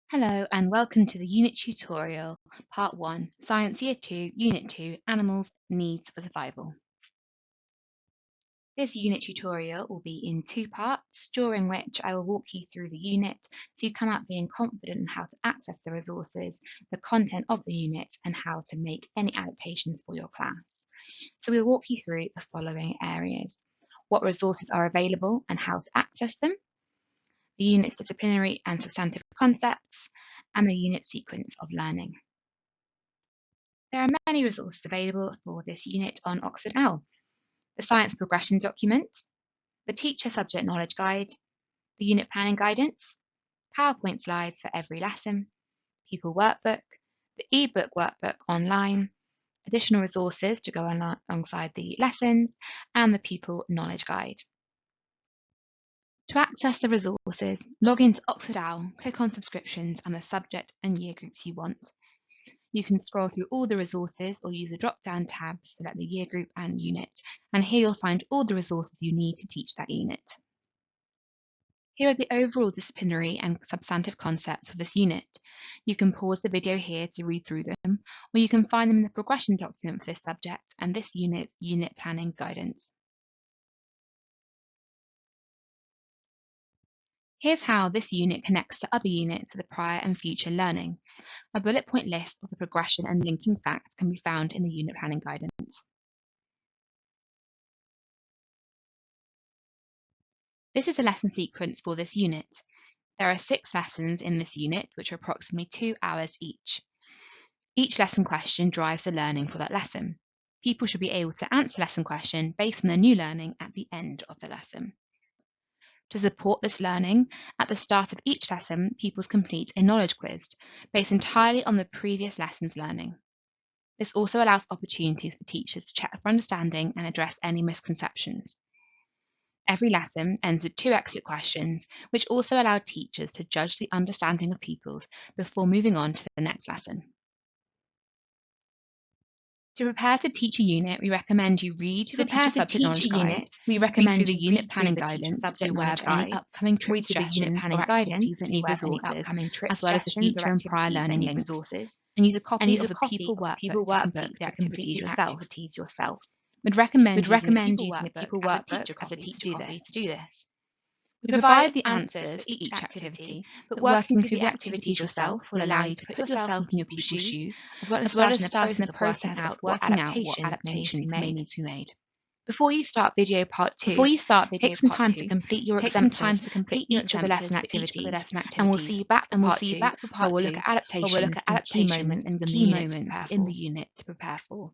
Hello and welcome to the Unit Tutorial, Part 1, Science Year 2, Unit 2, Animals Needs for Survival. This unit tutorial will be in two parts, during which I will walk you through the unit so you come out being confident in how to access the resources, the content of the unit, and how to make any adaptations for your class. So we'll walk you through the following areas: what resources are available and how to access them, the unit's disciplinary and substantive concepts, and the unit sequence of learning. There are many resources available for this unit on Oxford OWL: the Science Progression Document, the Teacher Subject Knowledge Guide, the Unit Planning Guidance, PowerPoint slides for every lesson, Pupil Workbook, the eBook Workbook online, additional resources to go alongside the lessons, and the Pupil Knowledge Guide. To access the resources, log into Oxford OWL, click on Subscriptions and the subject and year groups you want. You can scroll through all the resources or use the drop-down tab to select the year group and unit, and here you'll find all the resources you need to teach that unit. Here are the overall disciplinary and substantive concepts for this unit. You can pause the video here to read through them, or you can find them in the progression document for this subject and this unit planning guidance. Here's how this unit connects to other units for the prior and future learning. A bullet point list of the progression and linking facts can be found in the unit planning guidance. This is the lesson sequence for this unit. There are 6 lessons in this unit, which are approximately 2 hours each. Each lesson question drives the learning for that lesson. People should be able to answer the lesson question based on their new learning at the end of the lesson. To support this learning, at the start of each lesson, pupils complete a knowledge quiz based entirely on the previous lesson's learning. This also allows opportunities for teachers to check for understanding and address any misconceptions. Every lesson ends with 2 exit questions, which also allow teachers to judge the understanding of pupils before moving on to the next lesson. To prepare to teach a unit, we recommend you read the Teacher Subject Knowledge Guide. We recommend the Unit Planning Guidance, be aware of any upcoming trip suggestions or activities and resources, as well as the future and prior learning resources, and use a copy of the Pupil Workbook to complete the activities yourself. We'd recommend using the Pupil Workbook as a teacher copy to do this. We provide the answers for each activity, but working through the activities yourself will allow you to put yourself in your pupil's shoes, as well as starting the process of working out what adaptations may need to be made. Before you start video part 2, take some time to complete your exemplars for each of the lesson activities, and we'll see you back for part 2, where we'll look at adaptations and key moments in the unit to prepare for.